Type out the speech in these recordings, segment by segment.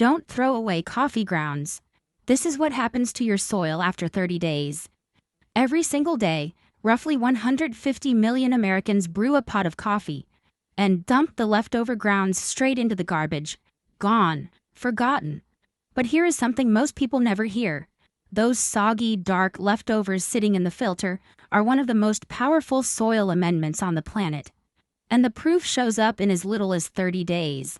Don't throw away coffee grounds. This is what happens to your soil after 30 days. Every single day, roughly 150 million Americans brew a pot of coffee and dump the leftover grounds straight into the garbage. Gone. Forgotten. But here is something most people never hear. Those soggy, dark leftovers sitting in the filter are one of the most powerful soil amendments on the planet. And the proof shows up in as little as 30 days.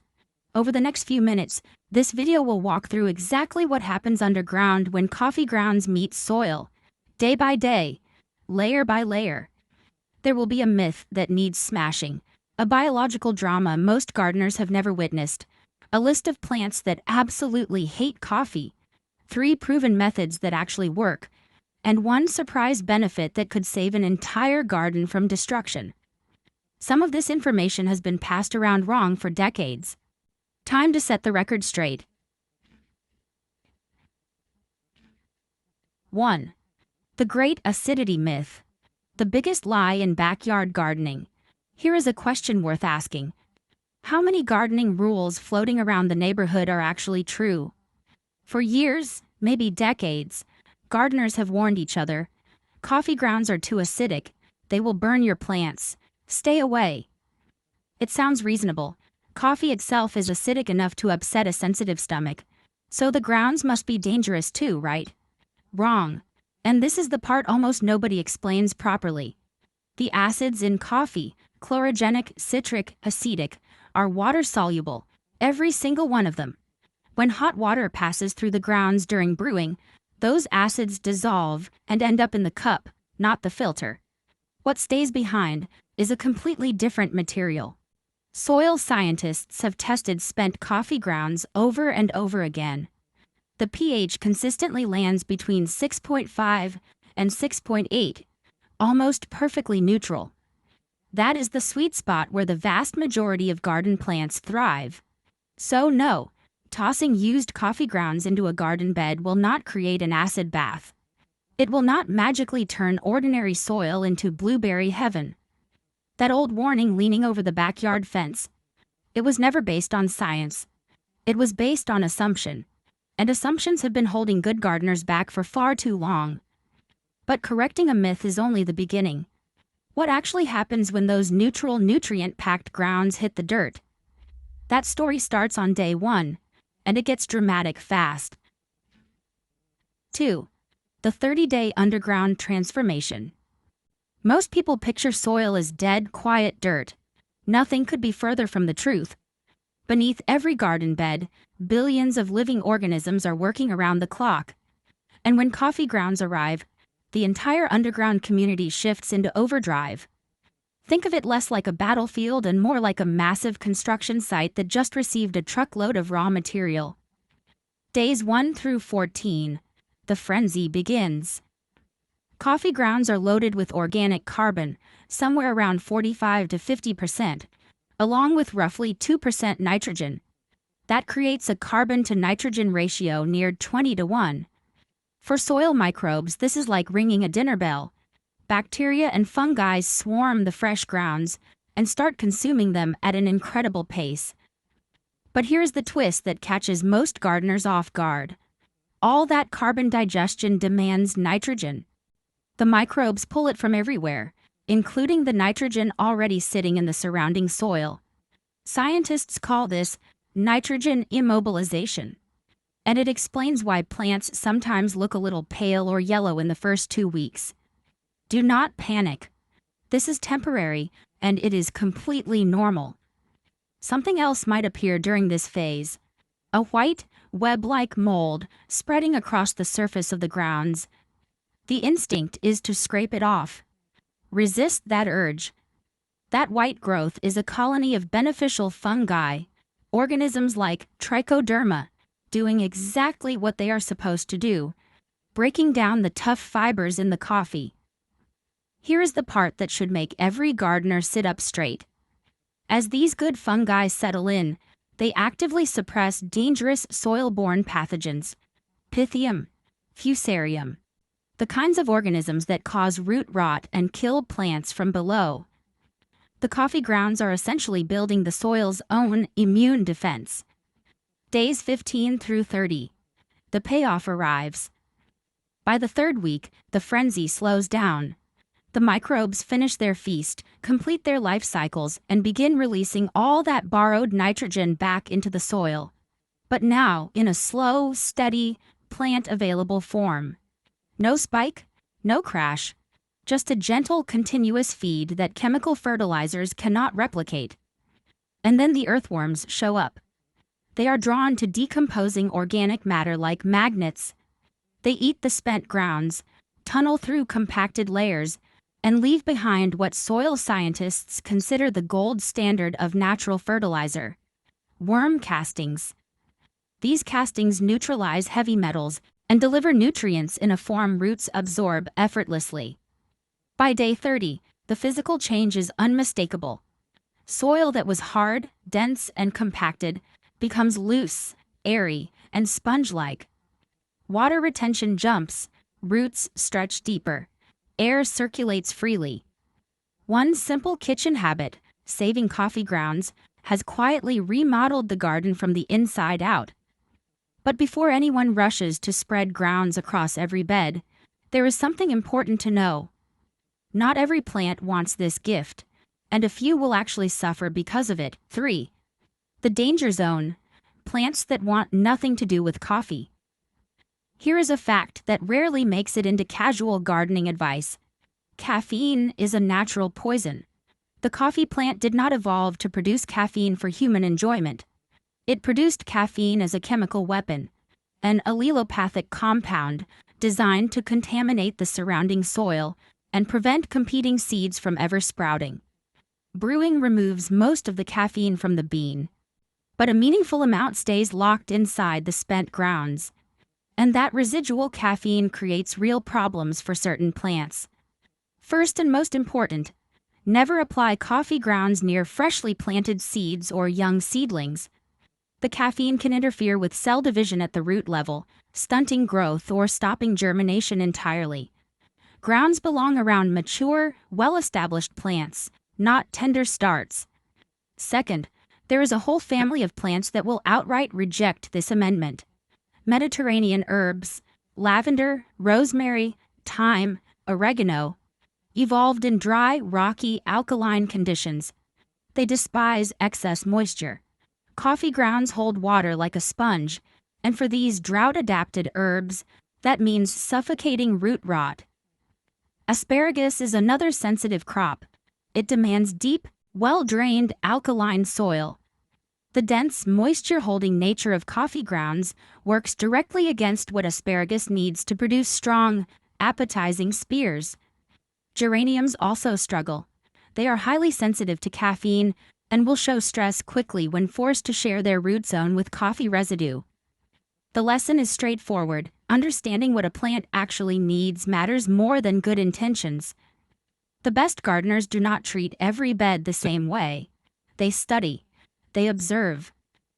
Over the next few minutes, this video will walk through exactly what happens underground when coffee grounds meet soil, day by day, layer by layer. There will be a myth that needs smashing, a biological drama most gardeners have never witnessed, a list of plants that absolutely hate coffee, 3 proven methods that actually work, and 1 surprise benefit that could save an entire garden from destruction. Some of this information has been passed around wrong for decades. Time to set the record straight. 1. The great acidity myth. The biggest lie in backyard gardening. Here is a question worth asking. How many gardening rules floating around the neighborhood are actually true? For years, maybe decades, gardeners have warned each other. Coffee grounds are too acidic. They will burn your plants. Stay away. It sounds reasonable. Coffee itself is acidic enough to upset a sensitive stomach. So the grounds must be dangerous too, right? Wrong. And this is the part almost nobody explains properly. The acids in coffee, chlorogenic, citric, acetic, are water-soluble, every single one of them. When hot water passes through the grounds during brewing, those acids dissolve and end up in the cup, not the filter. What stays behind is a completely different material. Soil scientists have tested spent coffee grounds over and over again. The pH consistently lands between 6.5 and 6.8, almost perfectly neutral. That is the sweet spot where the vast majority of garden plants thrive. So no, tossing used coffee grounds into a garden bed will not create an acid bath. It will not magically turn ordinary soil into blueberry heaven. That old warning leaning over the backyard fence. It was never based on science. It was based on assumption. And assumptions have been holding good gardeners back for far too long. But correcting a myth is only the beginning. What actually happens when those neutral, nutrient-packed grounds hit the dirt? That story starts on day 1, and it gets dramatic fast. 2. The 30-day underground transformation. Most people picture soil as dead, quiet dirt. Nothing could be further from the truth. Beneath every garden bed, billions of living organisms are working around the clock. And when coffee grounds arrive, the entire underground community shifts into overdrive. Think of it less like a battlefield and more like a massive construction site that just received a truckload of raw material. Days 1 through 14. The frenzy begins. Coffee grounds are loaded with organic carbon, somewhere around 45 to 50%, along with roughly 2% nitrogen. That creates a carbon-to-nitrogen ratio near 20 to 1. For soil microbes, this is like ringing a dinner bell. Bacteria and fungi swarm the fresh grounds and start consuming them at an incredible pace. But here's the twist that catches most gardeners off guard. All that carbon digestion demands nitrogen. The microbes pull it from everywhere, including the nitrogen already sitting in the surrounding soil. Scientists call this nitrogen immobilization. And it explains why plants sometimes look a little pale or yellow in the first 2 weeks. Do not panic. This is temporary, and it is completely normal. Something else might appear during this phase. A white, web-like mold spreading across the surface of the grounds. The instinct is to scrape it off. Resist that urge. That white growth is a colony of beneficial fungi, organisms like trichoderma, doing exactly what they are supposed to do, breaking down the tough fibers in the coffee. Here is the part that should make every gardener sit up straight. As these good fungi settle in, they actively suppress dangerous soil-borne pathogens, Pythium, Fusarium, the kinds of organisms that cause root rot and kill plants from below. The coffee grounds are essentially building the soil's own immune defense. Days 15 through 30. The payoff arrives. By the third week, the frenzy slows down. The microbes finish their feast, complete their life cycles, and begin releasing all that borrowed nitrogen back into the soil. But now, in a slow, steady, plant-available form. No spike, no crash. Just a gentle, continuous feed that chemical fertilizers cannot replicate. And then the earthworms show up. They are drawn to decomposing organic matter like magnets. They eat the spent grounds, tunnel through compacted layers, and leave behind what soil scientists consider the gold standard of natural fertilizer: worm castings. These castings neutralize heavy metals and deliver nutrients in a form roots absorb effortlessly. By day 30, the physical change is unmistakable. Soil that was hard, dense, and compacted becomes loose, airy, and sponge-like. Water retention jumps, roots stretch deeper, air circulates freely. One simple kitchen habit, saving coffee grounds, has quietly remodeled the garden from the inside out. But before anyone rushes to spread grounds across every bed, there is something important to know. Not every plant wants this gift, and a few will actually suffer because of it. 3. The danger zone: plants that want nothing to do with coffee. Here is a fact that rarely makes it into casual gardening advice. Caffeine is a natural poison. The coffee plant did not evolve to produce caffeine for human enjoyment. It produced caffeine as a chemical weapon, an allelopathic compound designed to contaminate the surrounding soil and prevent competing seeds from ever sprouting. Brewing removes most of the caffeine from the bean, but a meaningful amount stays locked inside the spent grounds. And that residual caffeine creates real problems for certain plants. First and most important, never apply coffee grounds near freshly planted seeds or young seedlings. The caffeine can interfere with cell division at the root level, stunting growth or stopping germination entirely. Grounds belong around mature, well-established plants, not tender starts. Second, there is a whole family of plants that will outright reject this amendment. Mediterranean herbs, lavender, rosemary, thyme, oregano, evolved in dry, rocky, alkaline conditions. They despise excess moisture. Coffee grounds hold water like a sponge, and for these drought-adapted herbs, that means suffocating root rot. Asparagus is another sensitive crop. It demands deep, well-drained, alkaline soil. The dense, moisture-holding nature of coffee grounds works directly against what asparagus needs to produce strong, appetizing spears. Geraniums also struggle. They are highly sensitive to caffeine and will show stress quickly when forced to share their root zone with coffee residue. The lesson is straightforward. Understanding what a plant actually needs matters more than good intentions. The best gardeners do not treat every bed the same way. They study. They observe.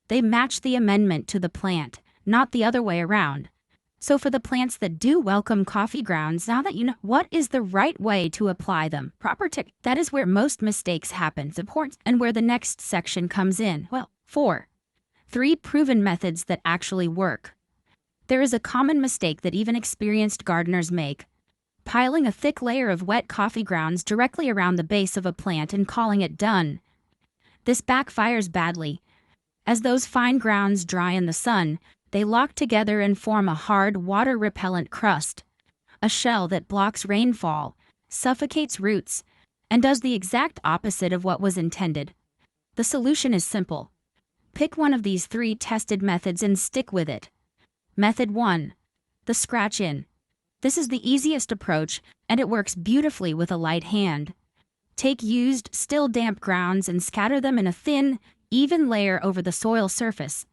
They match the amendment to the plant, not the other way around. So for the plants that do welcome coffee grounds, now that you know what is the right way to apply them, that is where most mistakes happen, and where the next section comes in. 4. 3 proven methods that actually work. There is a common mistake that even experienced gardeners make: piling a thick layer of wet coffee grounds directly around the base of a plant and calling it done. This backfires badly. As those fine grounds dry in the sun, they lock together and form a hard, water-repellent crust, a shell that blocks rainfall, suffocates roots, and does the exact opposite of what was intended. The solution is simple. Pick one of these 3 tested methods and stick with it. Method 1. The scratch-in. This is the easiest approach, and it works beautifully with a light hand. Take used, still damp grounds and scatter them in a thin, even layer over the soil surface,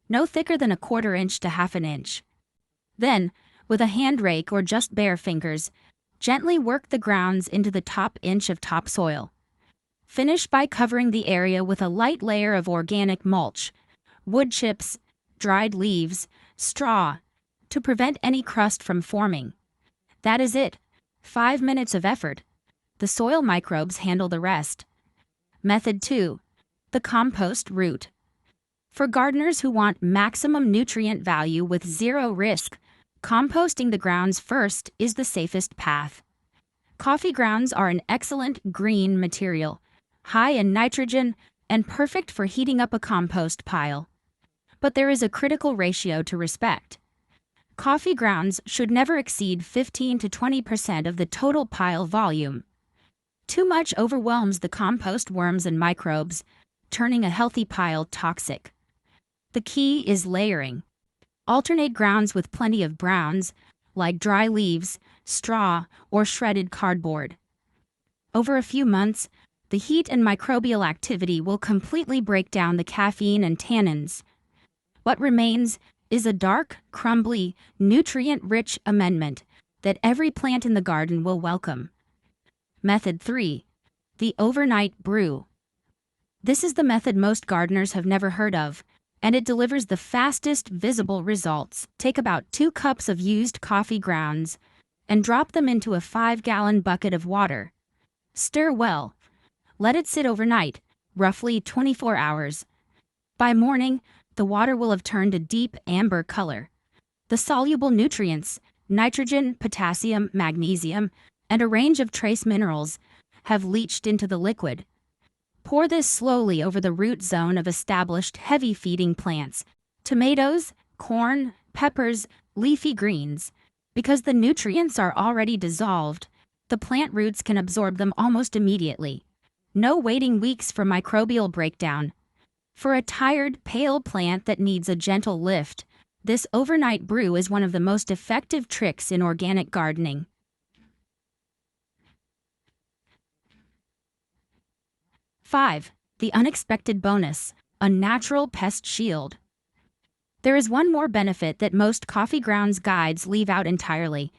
no thicker than 1/4 inch to 1/2 inch. Then, with a hand rake or just bare fingers, gently work the grounds into the top inch of topsoil. Finish by covering the area with a light layer of organic mulch, wood chips, dried leaves, straw, to prevent any crust from forming. That is it. 5 minutes of effort. The soil microbes handle the rest. Method 2. The compost route. For gardeners who want maximum nutrient value with zero risk, composting the grounds first is the safest path. Coffee grounds are an excellent green material, high in nitrogen, and perfect for heating up a compost pile. But there is a critical ratio to respect. Coffee grounds should never exceed 15 to 20% of the total pile volume. Too much overwhelms the compost worms and microbes, turning a healthy pile toxic. The key is layering. Alternate grounds with plenty of browns, like dry leaves, straw, or shredded cardboard. Over a few months, the heat and microbial activity will completely break down the caffeine and tannins. What remains is a dark, crumbly, nutrient-rich amendment that every plant in the garden will welcome. Method 3. The overnight brew. This is the method most gardeners have never heard of, and it delivers the fastest visible results. Take about 2 cups of used coffee grounds and drop them into a 5-gallon bucket of water. Stir well. Let it sit overnight, roughly 24 hours. By morning, the water will have turned a deep amber color. The soluble nutrients, nitrogen, potassium, magnesium, and a range of trace minerals, have leached into the liquid. Pour this slowly over the root zone of established heavy-feeding plants, tomatoes, corn, peppers, leafy greens. Because the nutrients are already dissolved, the plant roots can absorb them almost immediately. No waiting weeks for microbial breakdown. For a tired, pale plant that needs a gentle lift, this overnight brew is one of the most effective tricks in organic gardening. 5. The unexpected bonus, a natural pest shield. There is one more benefit that most coffee grounds guides leave out entirely,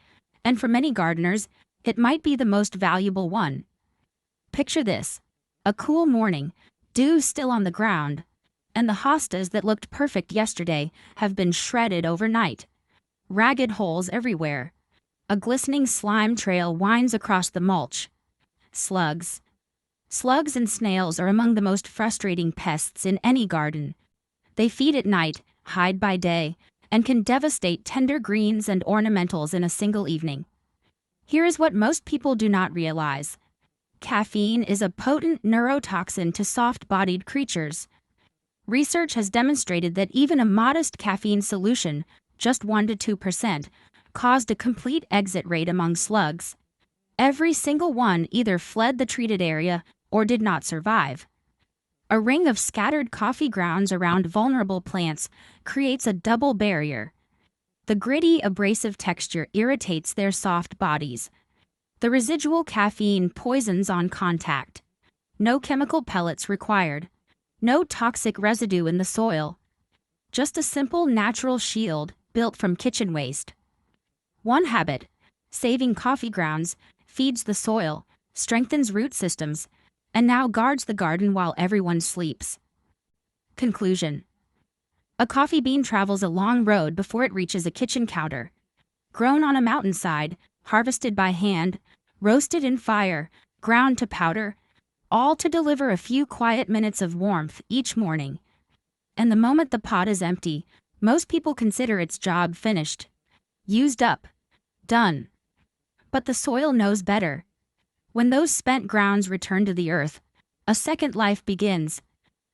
and for many gardeners, it might be the most valuable one. Picture this: a cool morning, dew still on the ground, and the hostas that looked perfect yesterday have been shredded overnight. Ragged holes everywhere. A glistening slime trail winds across the mulch. Slugs. Slugs and snails are among the most frustrating pests in any garden. They feed at night, hide by day, and can devastate tender greens and ornamentals in a single evening. Here is what most people do not realize. Caffeine is a potent neurotoxin to soft-bodied creatures. Research has demonstrated that even a modest caffeine solution, just 1 to 2%, caused a complete exit rate among slugs. Every single one either fled the treated area or did not survive. A ring of scattered coffee grounds around vulnerable plants creates a double barrier. The gritty, abrasive texture irritates their soft bodies. The residual caffeine poisons on contact. No chemical pellets required. No toxic residue in the soil. Just a simple natural shield built from kitchen waste. One habit: saving coffee grounds, feeds the soil, strengthens root systems, and now guards the garden while everyone sleeps. Conclusion: a coffee bean travels a long road before it reaches a kitchen counter. Grown on a mountainside, harvested by hand, roasted in fire, ground to powder, all to deliver a few quiet minutes of warmth each morning. And the moment the pot is empty, most people consider its job finished. Used up. Done. But the soil knows better. When those spent grounds return to the earth, a second life begins,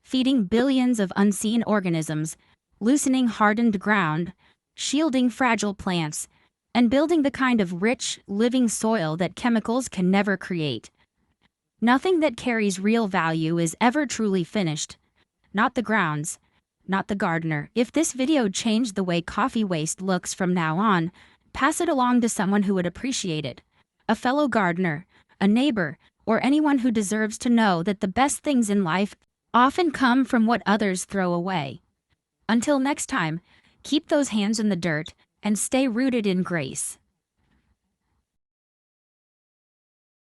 feeding billions of unseen organisms, loosening hardened ground, shielding fragile plants, and building the kind of rich, living soil that chemicals can never create. Nothing that carries real value is ever truly finished. Not the grounds, not the gardener. If this video changed the way coffee waste looks from now on, pass it along to someone who would appreciate it. A fellow gardener, a neighbor, or anyone who deserves to know that the best things in life often come from what others throw away. Until next time, keep those hands in the dirt and stay rooted in grace.